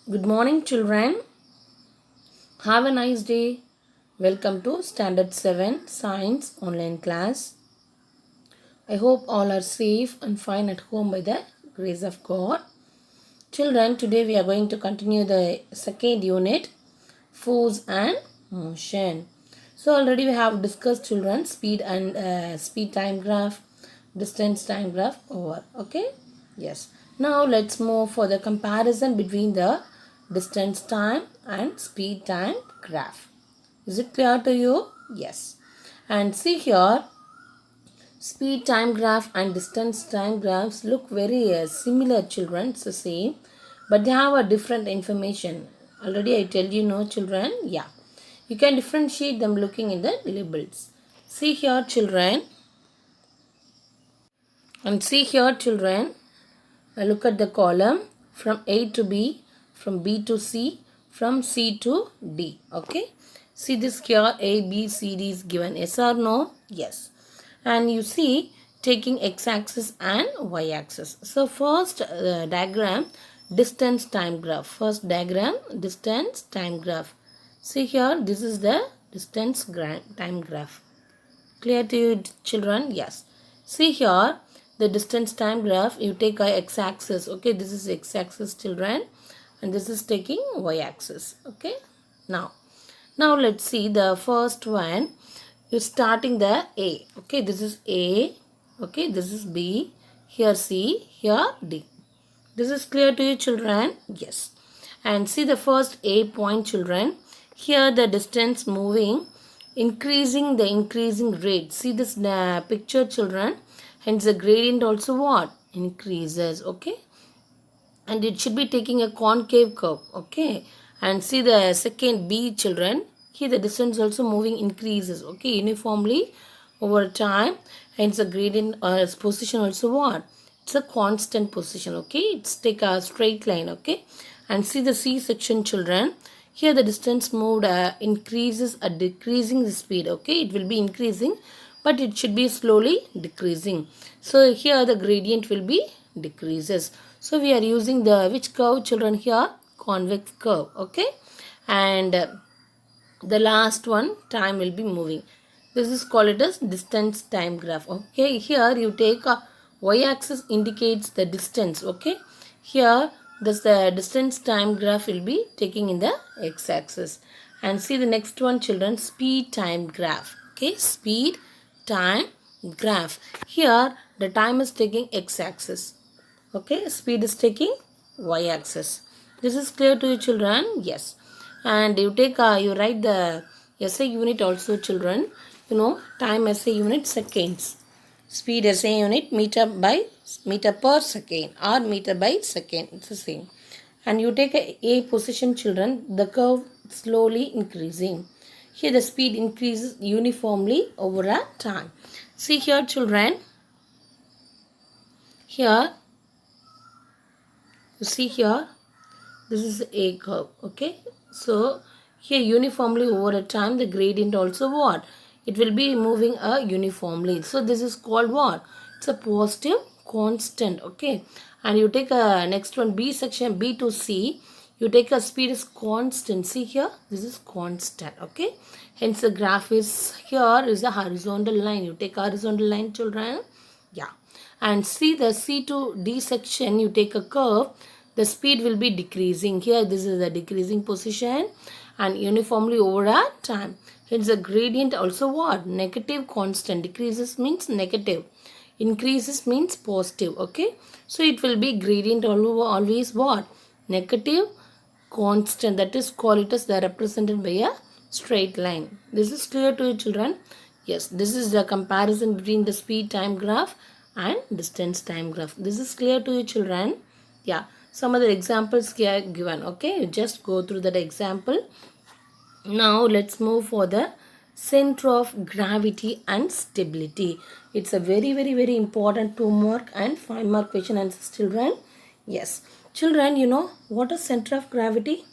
Good morning, children. Have a nice day. Welcome to Standard 7 Science online class. I hope all are safe and fine at home by the grace of God. Children, today we are going to continue the second unit, Force and Motion. So already we have discussed children speed and speed time graph, distance time graph over. Okay? Yes. Now let's move for the comparison between the distance time and speed time graph. Is it clear to you? Yes. And see here, speed time graph and distance time graphs look very similar, children. It's the same, but they have a different information. Already I tell you, no, children. Yeah, you can differentiate them looking in the labels. See here, children, and see here, children. Look at the column from A to B, from B to C, from C to D. Okay. See this here, A, B, C, D is given. Yes or no? Yes. And you see taking x-axis and y-axis. So first diagram, distance time graph. First diagram, distance time graph. See here, this is the distance time graph. Clear to you, children? Yes. See here, the distance time graph, you take a x-axis. Okay, this is x-axis, children, and this is taking y-axis. Okay. Now let's see the first one. You're starting the A. Okay, this is A. Okay, this is B. Here C. Here D. This is clear to you, children? Yes. And see the first A point, children. Here the distance moving, increasing the increasing rate. See this picture, children. Hence the gradient also what? Increases. Okay. And it should be taking a concave curve. Okay. And see the second B, children. Here the distance also moving increases. Okay. Uniformly over time. Hence the gradient its position also what? It's a constant position. Okay. It's take a straight line. Okay. And see the C section, children. Here the distance moved increases or decreasing the speed. Okay. It will be increasing, but it should be slowly decreasing. So here the gradient will be decreases. So we are using the which curve, children? Here convex curve. Okay. And the last one, time will be moving. This is called it as distance time graph. Okay. Here you take a y-axis indicates the distance. Okay. Here this the distance time graph will be taking in the x-axis. And see the next one, children, speed time graph. Okay. Speed time graph. Here the time is taking x-axis. Okay, speed is taking y-axis. This is clear to you, children? Yes. And you take you write the SI unit also, children. You know, time SI unit seconds. Speed SI unit meter per second or meter by second. It's the same. And you take a position, children. The curve slowly increasing. Here the speed increases uniformly over a time. See here, children. Here you see here, this is a curve. Okay. So here uniformly over a time the gradient also what? It will be moving uniformly. So this is called what? It's a positive constant. Okay. And you take a next one, B section, B to C. You take a speed is constant. See here, this is constant. Okay. Hence the graph is here is a horizontal line. You take a horizontal line, children. Yeah. And see the C to D section, you take a curve, the speed will be decreasing. Here this is the decreasing position and uniformly over a time. Hence the gradient also what? Negative constant. Decreases means negative. Increases means positive. Okay. So it will be gradient always what? Negative constant. That is called it as the represented by a straight line. This is clear to you, children? Yes. This is the comparison between the speed time graph and distance time graph. This is clear to you, children? Yeah. Some other examples here given. Okay. You just go through that example. Now let's move for the center of gravity and stability. It's a very important 2-mark and 5-mark question answers, children. Yes. Children, you know what is center of gravity?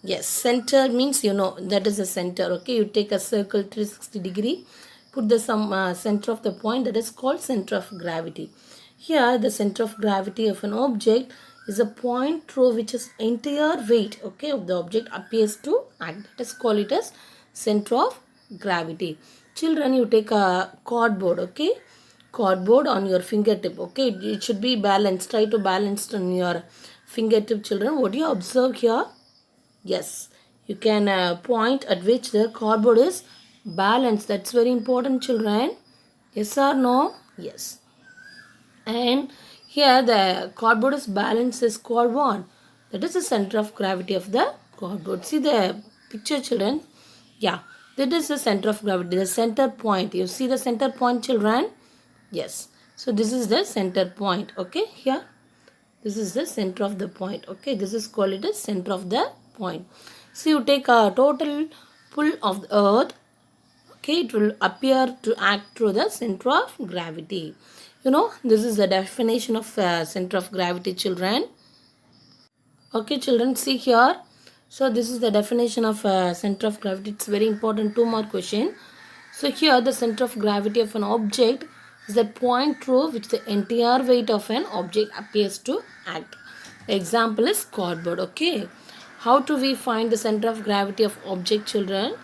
Yes, center means you know that is a center. Okay, you take a circle 360 degree, put the center of the point, that is called center of gravity. Here the center of gravity of an object is a point through which is entire weight, okay, of the object appears to act. Let us call it as center of gravity. Children, you take a cardboard, okay, cardboard on your fingertip, okay, it should be balanced. Try to balance on your fingertip, children. What do you observe here? Yes, you can point at which the cardboard is balanced. That's very important, children. Yes or no? Yes. And here the cardboard is balanced is called what? That is the center of gravity of the cardboard. See the picture, children? Yeah, that is the center of gravity, the center point. You see the center point, children? Yes. So this is the center point, okay, here. This is the center of the point, okay. This is called it as center of the point. So you take a total pull of the earth, okay, it will appear to act through the center of gravity. You know, this is the definition of center of gravity, children. Okay, children, see here. So this is the definition of center of gravity. It's very important. Two more question. So here the center of gravity of an object is the point through which the entire weight of an object appears to act. The example is cardboard. Okay. How do we find the center of gravity of object, children?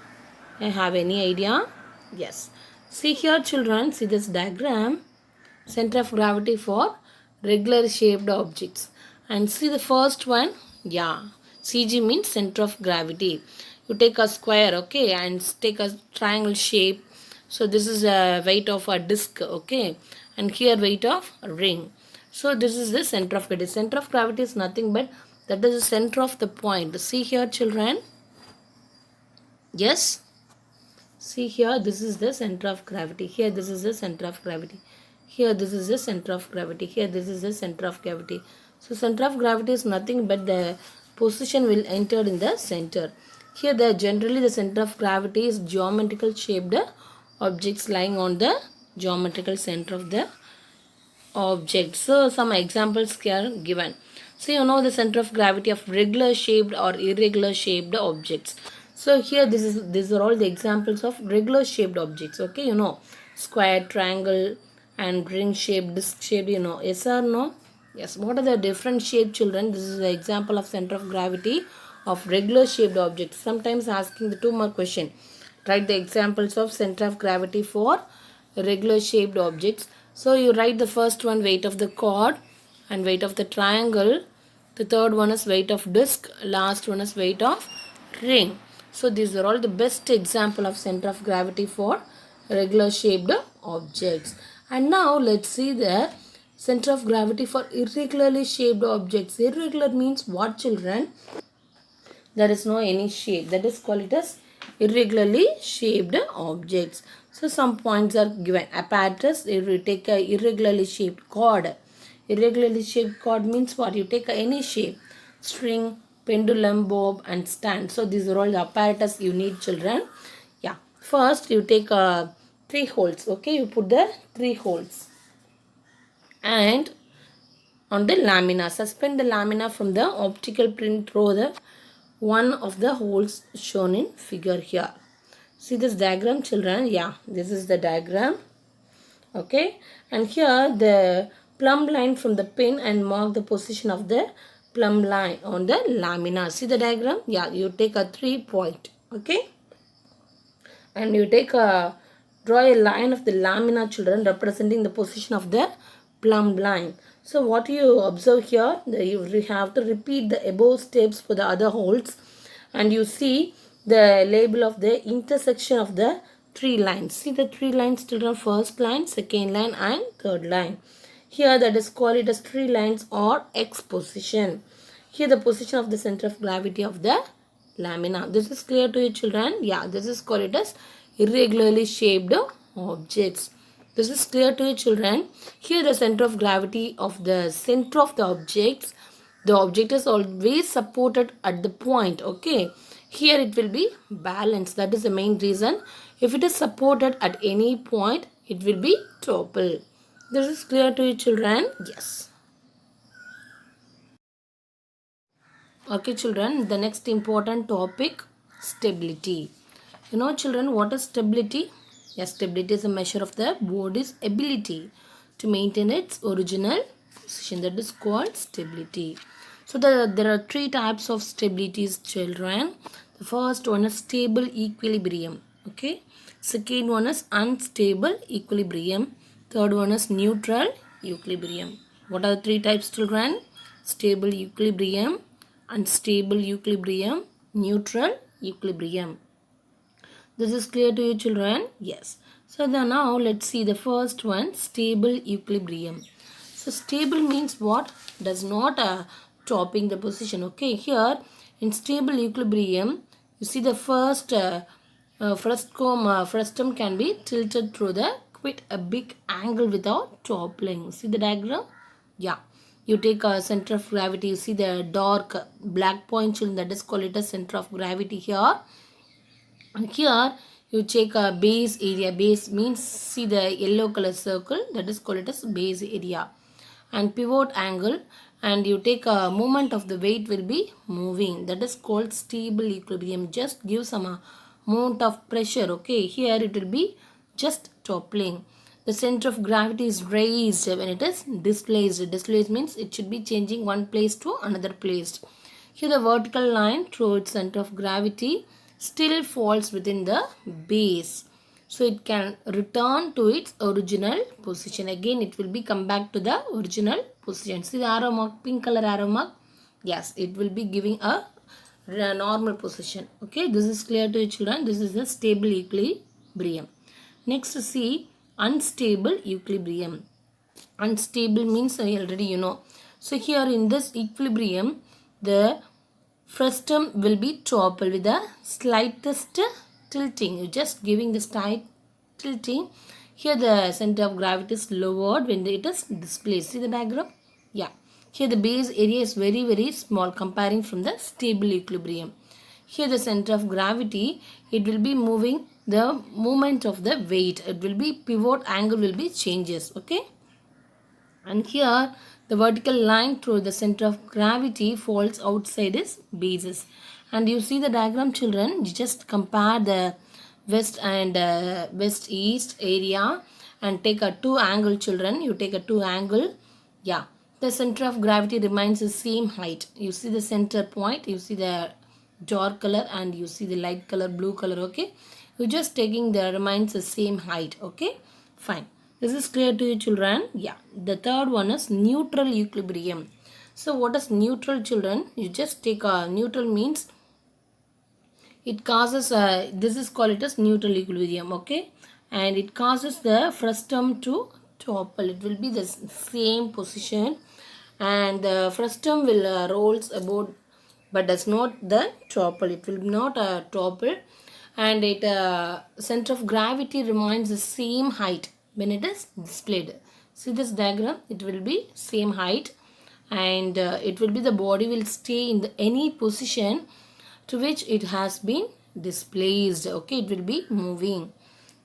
I have any idea? Yes. See here, children. See this diagram. Center of gravity for regular shaped objects. And see the first one. Yeah. CG means center of gravity. You take a square, okay, and take a triangle shape. So this is a weight of a disc, okay, and here weight of a ring. So this is the center of gravity. Center of gravity is nothing but that is the center of the point. See here, children. Yes. See here, this is the center of gravity. Here, this is the center of gravity. Here, this is the center of gravity. Here, this is the center of gravity. So, center of gravity is nothing but the position will enter in the center. Here, generally the center of gravity is geometrical shaped objects lying on the geometrical center of the object. So, some examples are given. So, you know the center of gravity of regular shaped or irregular shaped objects. So, here these are all the examples of regular shaped objects. Okay, you know, square, triangle and ring shaped, disc shaped, you know. Yes or no? Yes. What are the different shaped, children? This is the example of center of gravity of regular shaped objects. Sometimes asking the two more question. Write the examples of center of gravity for regular shaped objects. So you write the first one, weight of the cord and weight of the triangle. The third one is weight of disc. Last one is weight of ring. So these are all the best example of center of gravity for regular shaped objects. And now let's see the center of gravity for irregularly shaped objects. Irregular means what, children? There is no any shape. That is called it as irregularly shaped objects. So some points are given. Apparatus, if you take a irregularly shaped cord. Irregularly shaped cord means what? You take any shape. String, pendulum, bob and stand. So these are all the apparatus you need, children. Yeah. First you take 3 holes. Okay. You put the 3 holes. And on the lamina. Suspend the lamina from the optical pin through the one of the holes shown in figure here. See this diagram, children? Yeah, this is the diagram. Okay, and here the plumb line from the pin and mark the position of the plumb line on the lamina. See the diagram? Yeah, you take a 3 point. Okay, and you take a draw a line of the lamina, children, representing the position of the plumb line. So what you observe here, you have to repeat the above steps for the other holes, and you see the label of the intersection of the 3 lines. See the 3 lines, children, first line, second line and third line. Here that is called it as 3 lines or X position. Here the position of the center of gravity of the lamina. This is clear to you, children? Yeah, this is called it as irregularly shaped objects. This is clear to you, children. Here the center of gravity of the center of the objects. The object is always supported at the point. Okay. Here it will be balanced. That is the main reason. If it is supported at any point, it will be topple. This is clear to you, children? Yes. Okay, children. The next important topic, stability. You know, children, what is stability? Yes, stability is a measure of the body's ability to maintain its original position. That is called stability. So there are three types of stabilities, children. The first one is stable equilibrium. Okay. Second one is unstable equilibrium. Third one is neutral equilibrium. What are the three types, children? Stable equilibrium, unstable equilibrium, neutral equilibrium. This is clear to you, children? Yes. So now let's see the first one, stable equilibrium. So stable means what? Does not topping the position. Okay, here in stable equilibrium, you see the frustum can be tilted through the quite a big angle without toppling. See the diagram? Yeah. You take a center of gravity. You see the dark black point, that is called it a center of gravity here. And here you check a base area. Base means, see the yellow color circle, that is called it as base area. And pivot angle, and you take a moment of the weight will be moving, that is called stable equilibrium. Just give some amount of pressure. Okay, here it will be just toppling. The center of gravity is raised when it is displaced. Displaced means it should be changing one place to another place. Here the vertical line through its center of gravity still falls within the base. So it can return to its original position. Again it will be come back to the original position. See the arrow mark, pink color arrow mark? Yes, it will be giving a normal position. Okay, this is clear to you, children. This is the stable equilibrium. Next, see unstable equilibrium. Unstable means already you know. So here in this equilibrium, the frustum will be toppled with the slightest tilting. You just giving the slight tilting. Here the center of gravity is lowered when it is displaced. See the diagram? Yeah. Here the base area is very small comparing from the stable equilibrium. Here the center of gravity, it will be moving the movement of the weight. It will be pivot angle will be changes. Okay. And here the vertical line through the center of gravity falls outside its bases. And you see the diagram, children. You just compare the west and west east area and take a two angle, children. You take a two angle. Yeah. The center of gravity remains the same height. You see the center point. You see the dark color and you see the light color, blue color. Okay. You're just taking the remains the same height. Okay. Fine. This is clear to you, children? Yeah. The third one is neutral equilibrium. So what is neutral, children? You just take a neutral means it causes this is called it as neutral equilibrium. Okay. And it causes the frustum to topple. It will be the same position and the frustum will rolls about but does not the topple. It will not topple and it center of gravity remains the same height when it is displayed. See this diagram, it will be same height and it will be the body will stay in any position to which it has been displaced. Okay, it will be moving.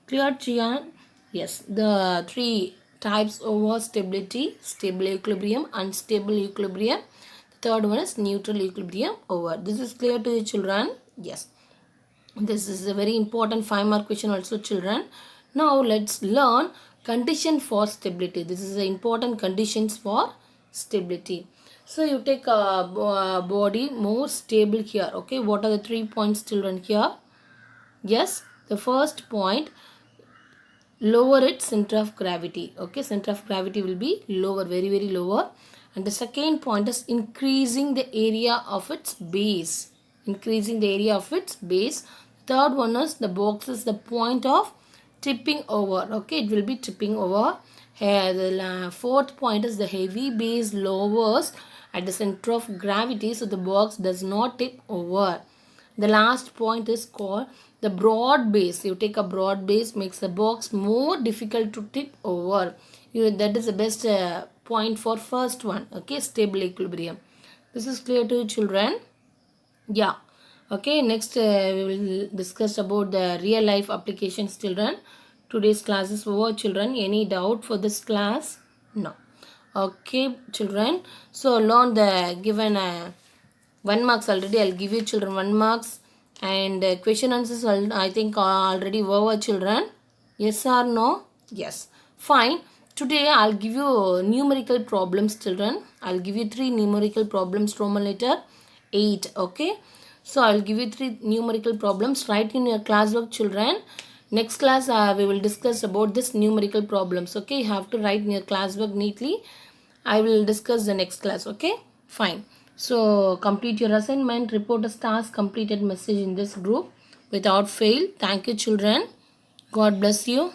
Clear, Chian? Yes, the three types of stability, stable equilibrium, unstable equilibrium. The third one is neutral equilibrium over. This is clear to you, children? Yes. This is a very important 5-mark question also, children. Now let's learn condition for stability. This is the important conditions for stability. So you take a body more stable here. Okay, what are the 3 points, children, here? Yes, the first point, lower its center of gravity. Okay, center of gravity will be lower, very lower. And the second point is increasing the area of its base. Increasing the area of its base. Third one is the box is the point of tipping over. Okay, it will be tipping over. Here the fourth point is the heavy base lowers at the center of gravity, so the box does not tip over. The last point is called the broad base. You take a broad base, makes the box more difficult to tip over. That is the best point for first one. Okay, stable equilibrium. This is clear to you, children? Yeah. Okay, next we will discuss about the real life applications, children. Today's class is over, children. Any doubt for this class? No. Okay, children. So learn the given 1 marks already. I'll give you, children, 1 marks. And question answers I think already over, children. Yes or no? Yes. Fine. Today I'll give you numerical problems, children. I'll give you 3 numerical problems, Roman letter 8. Okay. So I'll give you 3 numerical problems. Write in your classwork, children. Next class we will discuss about this numerical problems. Okay. You have to write in your classwork neatly. I will discuss the next class. Okay. Fine. So complete your assignment. Report a task completed message in this group without fail. Thank you, children. God bless you.